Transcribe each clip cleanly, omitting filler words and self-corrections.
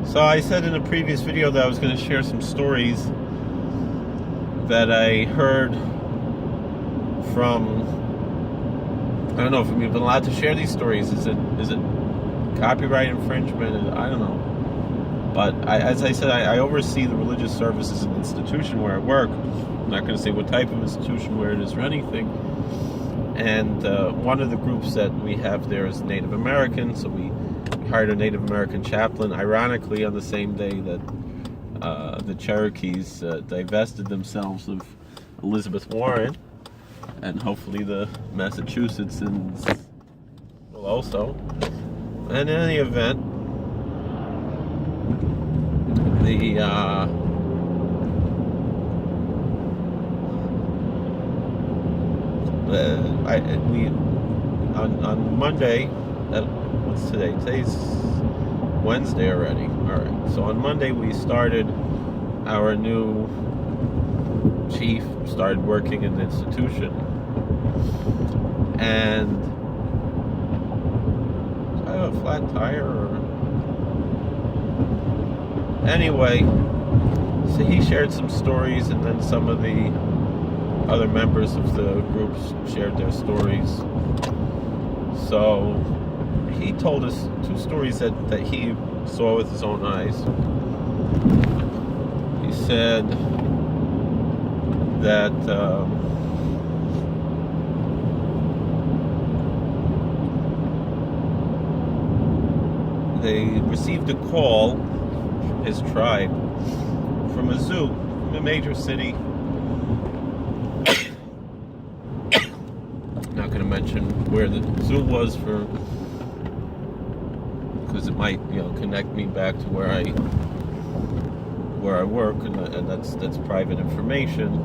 So I said in a previous video that I was going to share some stories that I heard from, I don't know if I'm even allowed to share these stories. Is it copyright infringement? I don't know. But as I said, I oversee the religious services in the institution where I work. I'm not going to say what type of institution, where it is, or anything. And one of the groups that we have there is Native American, so we hired a Native American chaplain, ironically on the same day that the Cherokees divested themselves of Elizabeth Warren, and hopefully the Massachusettsans will also. And in any event, on Monday, what's today? Today's Wednesday already. All right. So on Monday we started our new chief, started working in the institution, and I have a flat tire. Anyway, so he shared some stories, and then some of the other members of the groups shared their stories. So he told us two stories that he saw with his own eyes. He said that they received a call from his tribe from a zoo, from a major city. Not going to mention where the zoo was because it might, connect me back to where I work, and that's private information.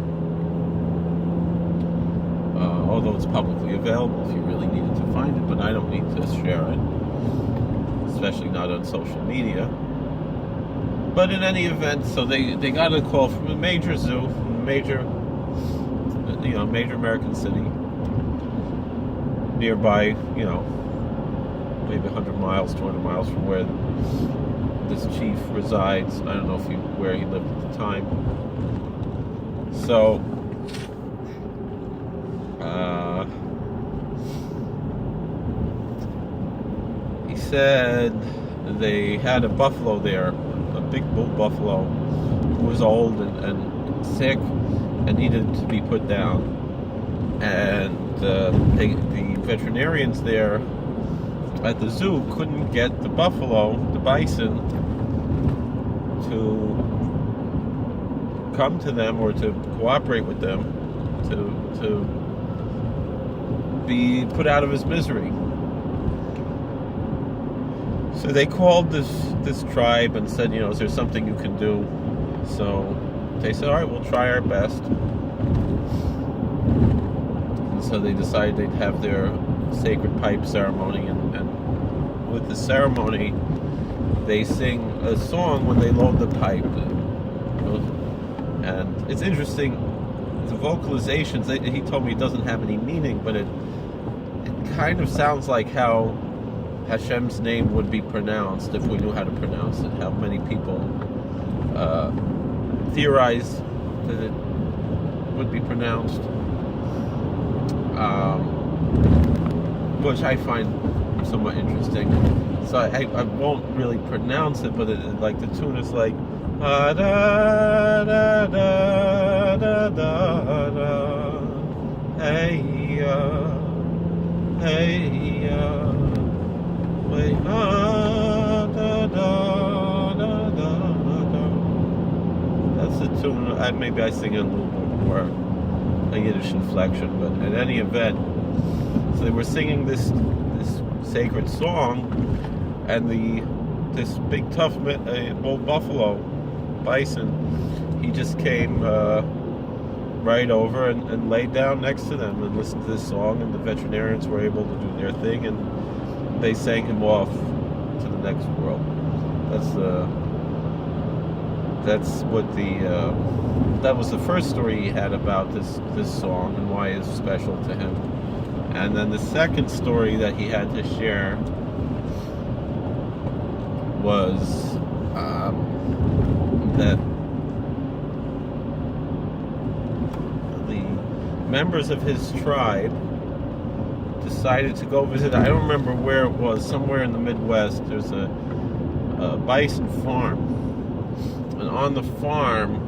Although it's publicly available if you really needed to find it, but I don't need to share it, especially not on social media. But in any event, so they got a call from a major zoo, from a major American city, nearby, maybe 100 miles, 200 miles from where this chief resides. I don't know where he lived at the time. So, he said they had a buffalo there, a big bull buffalo, who was old and sick and needed to be put down. And the veterinarians there at the zoo couldn't get the buffalo, the bison, to come to them or to cooperate with them to be put out of his misery. So they called this tribe and said, is there something you can do? So they said, all right, we'll try our best. So they decided they'd have their sacred pipe ceremony, and with the ceremony, they sing a song when they load the pipe. And it's interesting, the vocalizations, he told me it doesn't have any meaning, but it kind of sounds like how Hashem's name would be pronounced if we knew how to pronounce it. How many people theorize that it would be pronounced. Which I find somewhat interesting. So I won't really pronounce it, but like the tune is like da da da da da da, hey hey wait da da da da. That's the tune. Maybe I sing it a little bit more a Yiddish inflection, but in any event, so they were singing this sacred song, and this big tough old buffalo, bison, he just came right over and laid down next to them and listened to this song, and the veterinarians were able to do their thing, and they sang him off to the next world. That's what that was the first story he had about this song and why it's special to him. And then the second story that he had to share was that the members of his tribe decided to go visit. I don't remember where it was, somewhere in the Midwest. There's a bison farm, and on the farm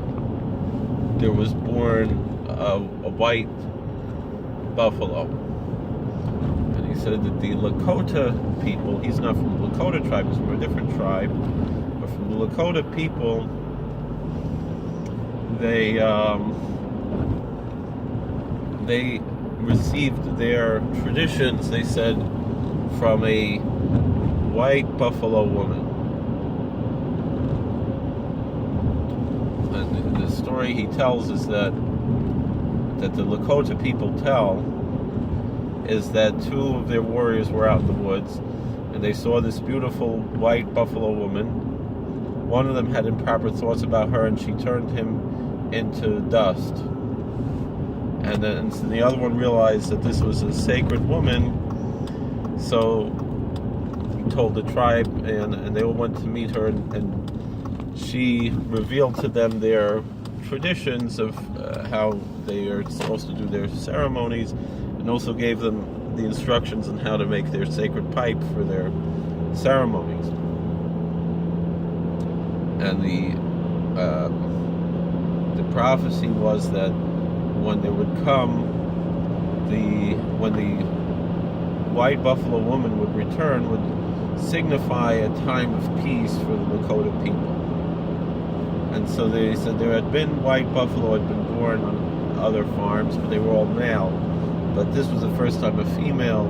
there was born a white buffalo. And he said that the Lakota people, he's not from the Lakota tribe, he's from a different tribe, but from the Lakota people, they received their traditions, they said, from a white buffalo woman. And the story he tells is that the Lakota people tell is that two of their warriors were out in the woods and they saw this beautiful white buffalo woman. One of them had improper thoughts about her and she turned him into dust. And then the other one realized that this was a sacred woman, so he told the tribe, and they all went to meet her, and she revealed to them their traditions of how they are supposed to do their ceremonies, and also gave them the instructions on how to make their sacred pipe for their ceremonies. And the prophecy was that when there would come, when the white buffalo woman would return, would signify a time of peace for the Lakota people. And so they said there had been white buffalo had been born on other farms, but they were all male. But this was the first time a female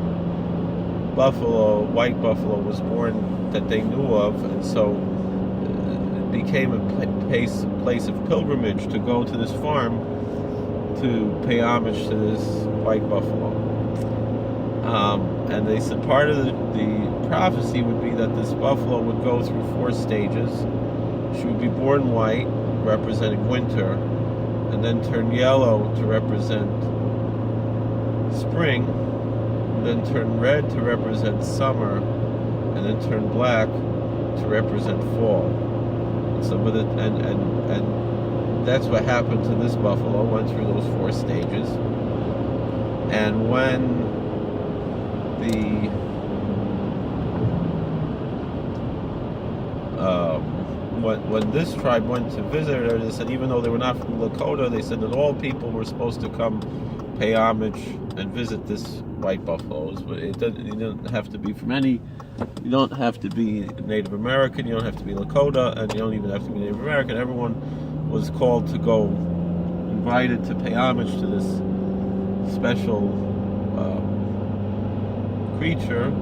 buffalo, white buffalo, was born that they knew of, and so it became a place of pilgrimage to go to this farm to pay homage to this white buffalo. And they said part of the prophecy would be that this buffalo would go through 4 stages. She would be born white, representing winter, and then turn yellow to represent spring, and then turn red to represent summer, and then turn black to represent fall. So, and that's what happened to this buffalo. Went through those 4 stages, and when when this tribe went to visit her, they said even though they were not from Lakota, they said that all people were supposed to come pay homage and visit this white buffalo. But you don't have to be from any. You don't have to be Native American. You don't have to be Lakota, and you don't even have to be Native American. Everyone was called to go, invited to pay homage to this special creature,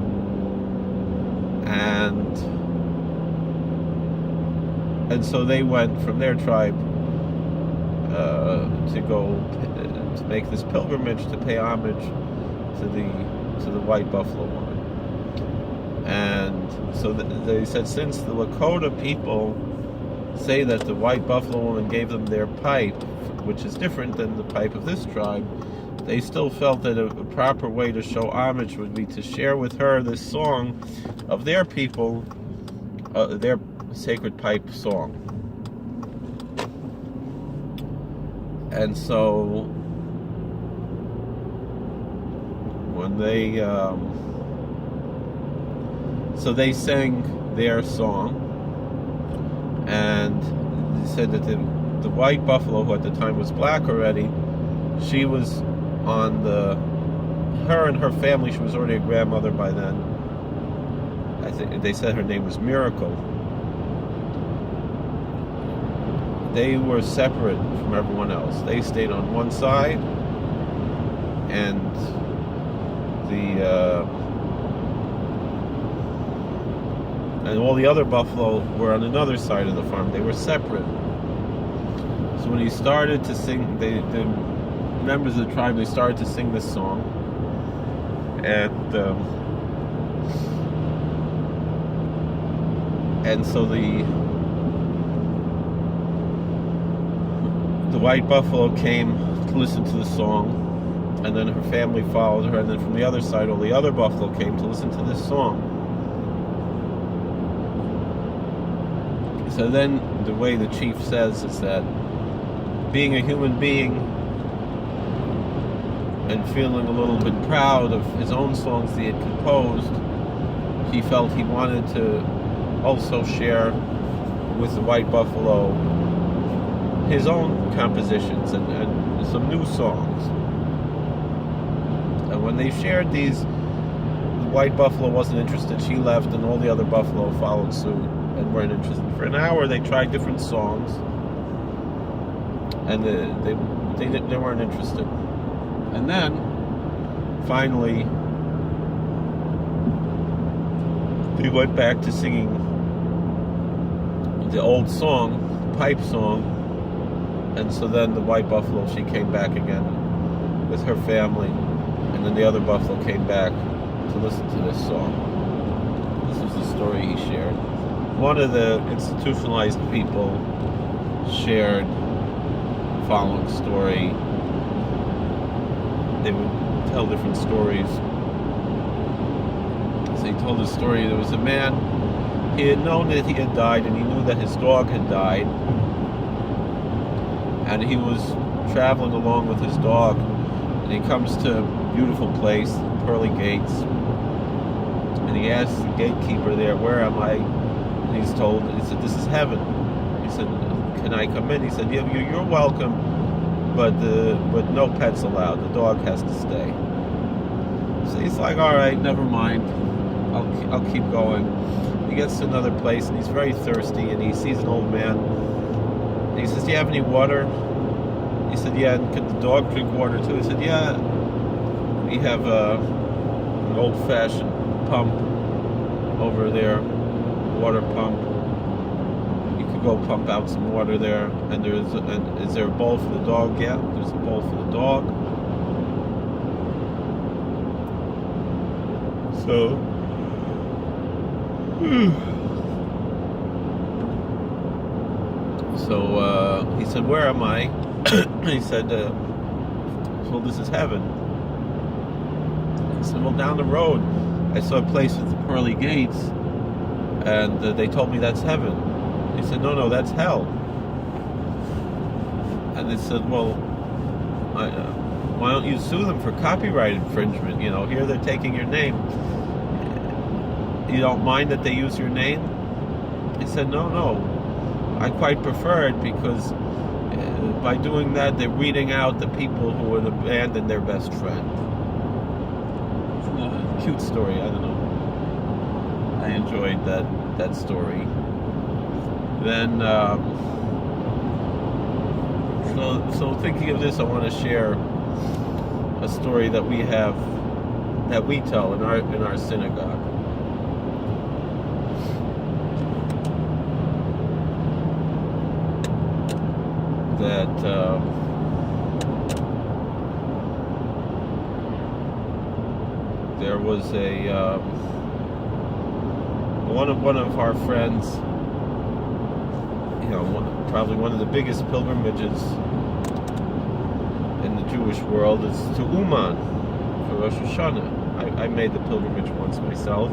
and so they went from their tribe to go to make this pilgrimage to pay homage to the white buffalo woman. And so they said since the Lakota people say that the white buffalo woman gave them their pipe, which is different than the pipe of this tribe, they still felt that a proper way to show homage would be to share with her this song of their people, their sacred pipe song. And so when they sang their song, and they said that the white buffalo, who at the time was black already, she was on her and her family, she was already a grandmother by then. I think they said her name was Miracle. They were separate from everyone else. They stayed on one side, and and all the other buffalo were on another side of the farm. They were separate. So when he started to sing, the members of the tribe, they started to sing this song, and so the white buffalo came to listen to the song, and then her family followed her, and then from the other side, all the other buffalo came to listen to this song. So then the way the chief says is that being a human being and feeling a little bit proud of his own songs that he had composed, he felt he wanted to also share with the White Buffalo his own compositions and some new songs. And when they shared these, the White Buffalo wasn't interested. She left, and all the other buffalo followed suit and weren't interested. For an hour, they tried different songs, and they weren't interested. And then, finally, they went back to singing the old song, pipe song. And so then the White Buffalo, she came back again with her family, and then the other buffalo came back to listen to this song. This was the story he shared. One of the institutionalized people shared the following story. They would tell different stories. So he told a story. There was a man, he had known that he had died, and he knew that his dog had died. And he was traveling along with his dog, and he comes to a beautiful place, Pearly Gates, and he asks the gatekeeper there, "Where am I?" And he's told, he said, "This is heaven." He said, "Can I come in?" He said, "Yeah, you're welcome, but no pets allowed. The dog has to stay." So he's like, "All right, never mind. I'll keep going." He gets to another place, and he's very thirsty, and he sees an old man. And he says, "Do you have any water?" He said, "Yeah." "And could the dog drink water too?" He said, "Yeah. We have an old-fashioned pump over there, water pump. You could go pump out some water there. And is there a bowl for the dog?" "Yeah, there's a bowl for the dog." So he said, "Where am I?" He said, "Well, this is heaven." He said, "Well, down the road, I saw a place with the pearly gates, and they told me that's heaven." He said, No, that's hell." And they said, "Well, why don't you sue them for copyright infringement? Here they're taking your name. You don't mind that they use your name?" He said, No. I quite prefer it because by doing that, they're weeding out the people who would abandon their best friend." It's a cute story, I don't know. I enjoyed that story. Then, so thinking of this, I want to share a story that we tell in our synagogue. That there was one of our friends, probably one of the biggest pilgrimages in the Jewish world is to Uman for Rosh Hashanah. I made the pilgrimage once myself,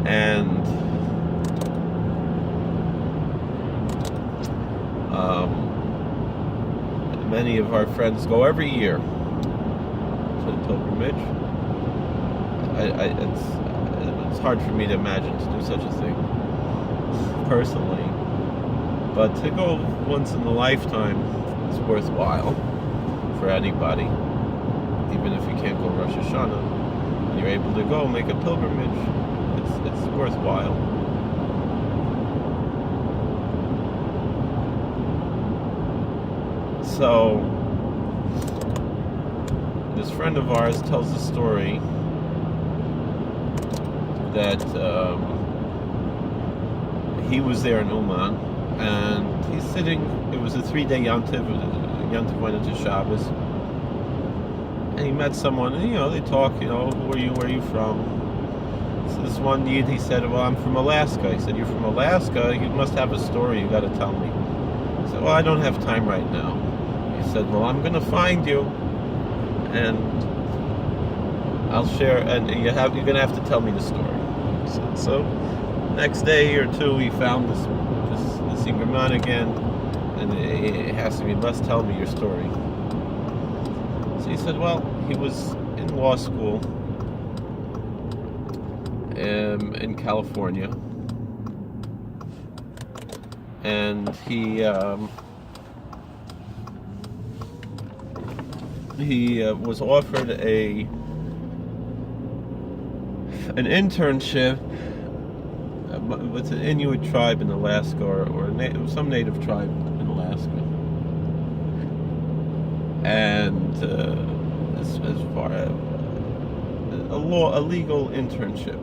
and many of our friends go every year to the pilgrimage. It's hard for me to imagine to do such a thing personally, but to go once in a lifetime is worthwhile for anybody. Even if you can't go Rosh Hashanah, and you're able to go make a pilgrimage, it's worthwhile. So, this friend of ours tells a story that he was there in Uman, and he's sitting. It was a 3-day Yontiv. Yontiv went into Shabbos, and he met someone. And they talk. Who are you? Where are you from? So this one Yid, he said, "Well, I'm from Alaska." He said, "You're from Alaska? You must have a story. You got to tell me." He said, "Well, I don't have time right now." He said, "Well, I'm going to find you, and I'll share, and you're going to have to tell me the story." So next day or two, he found this Ingerman again, and he asked me, "You must tell me your story." So he said, "Well, he was in law school in California, and he was offered an internship with an Inuit tribe in Alaska, or some native tribe in Alaska, and as far as a legal internship."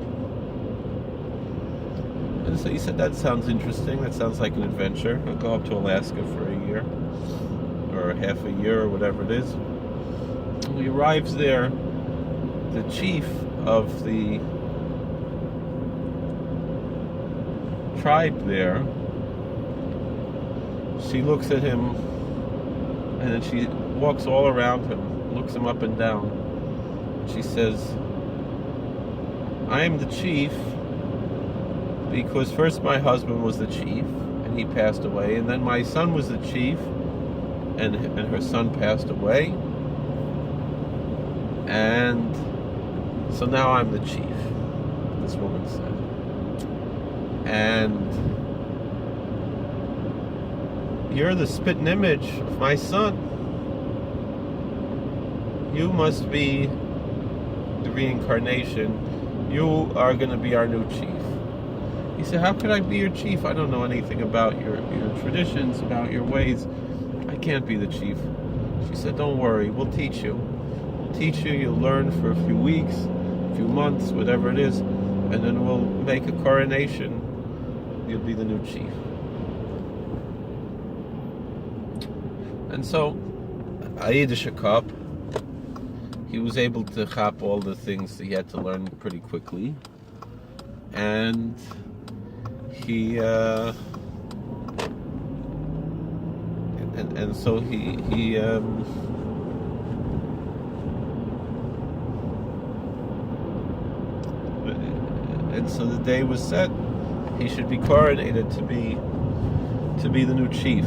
And so he said, "That sounds interesting. That sounds like an adventure. I'll go up to Alaska for a year, or half a year, or whatever it is." When he arrives there, the chief of the tribe there, she looks at him, and then she walks all around him, looks him up and down. She says, "I am the chief because first my husband was the chief, and he passed away, and then my son was the chief, and her son passed away, and so now I'm the chief," this woman said. "And you're the spitting image of my son. You must be the reincarnation. You are going to be our new chief." He said, "How could I be your chief? I don't know anything about your traditions, about your ways. I can't be the chief." She said, "Don't worry, we'll teach you. We'll teach you, you'll learn for a few weeks, a few months, whatever it is, and then we'll make a coronation. You'll be the new chief." And so, Ayidisha Cup, he was able to chop all the things he had to learn pretty quickly, and he and so he and so the day was set. He should be coronated to be the new chief.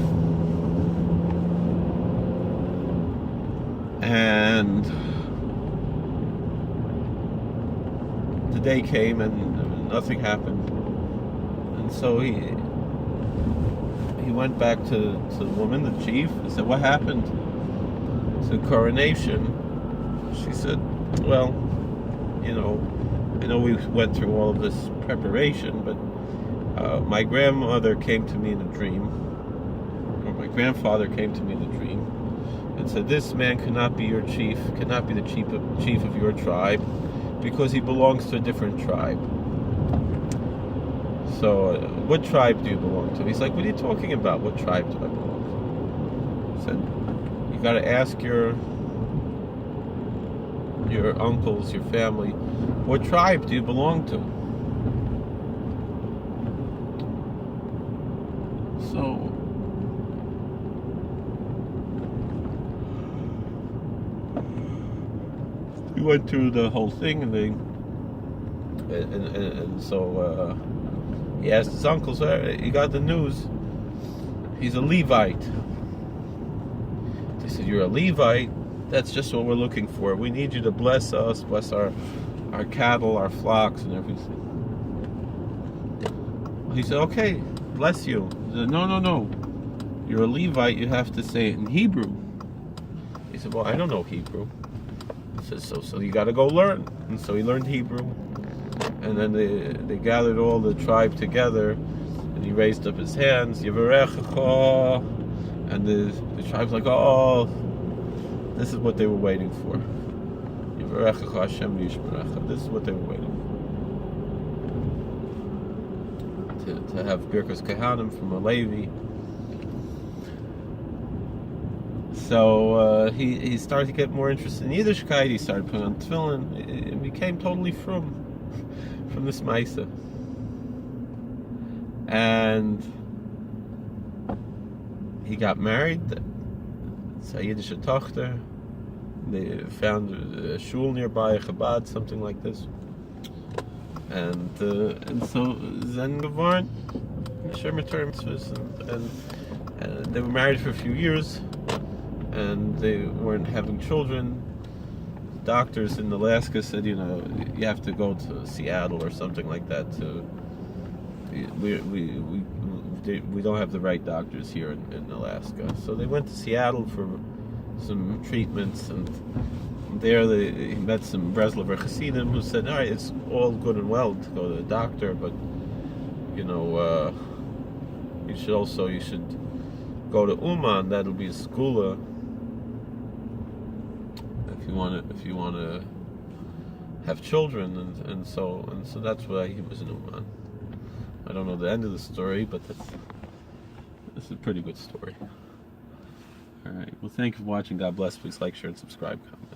And the day came and nothing happened. And so he went back to the woman, the chief, and said, "What happened to the coronation?" She said, "Well, I know we went through all of this preparation, but my grandmother came to me in a dream, or my grandfather came to me in a dream, and said, 'This man cannot be your chief, cannot be the chief of your tribe, because he belongs to a different tribe. So, what tribe do you belong to?' He's like, 'What are you talking about? What tribe do I belong to?' He said, 'You got to ask your uncles, your family, what tribe do you belong to?' So we went through the whole thing, and so he asked his uncles, he got the news, he's a Levite. They said, 'You're a Levite? That's just what we're looking for. We need you to bless us, bless our cattle, our flocks, and everything.' He said, 'Okay, bless you.' He said, No. You're a Levite, you have to say it in Hebrew.' He said, 'Well, I don't know Hebrew.' He said, so you got to go learn. And so he learned Hebrew. And then they gathered all the tribe together, and he raised up his hands, Yivarechecha, and the tribe's like, "Oh, this is what they were waiting for. Yivarechecha Hashem Yishmerecha." This is what they were waiting for. To have Birkas Kehanim from a Levi. So he started to get more interested in Yiddishkeit. He started putting on tefillin. It became totally from this Maisa. And he got married. It's a Yiddish Tochter. They found a shul nearby, a Chabad, something like this. and so then geworden, and they were married for a few years, and they weren't having children. Doctors in Alaska said, you have to go to Seattle or something like that to. We don't have the right doctors here in Alaska, so they went to Seattle for some treatments, and there he met some Breslover Hasidim who said, all right, it's all good and well to go to the doctor, but you should go to Uman. That'll be a skula if you want to have children, and so that's why he was in Uman. I don't know the end of the story, but this is a pretty good story. All right. Well, thank you for watching. God bless. Please like, share, and subscribe. Comment.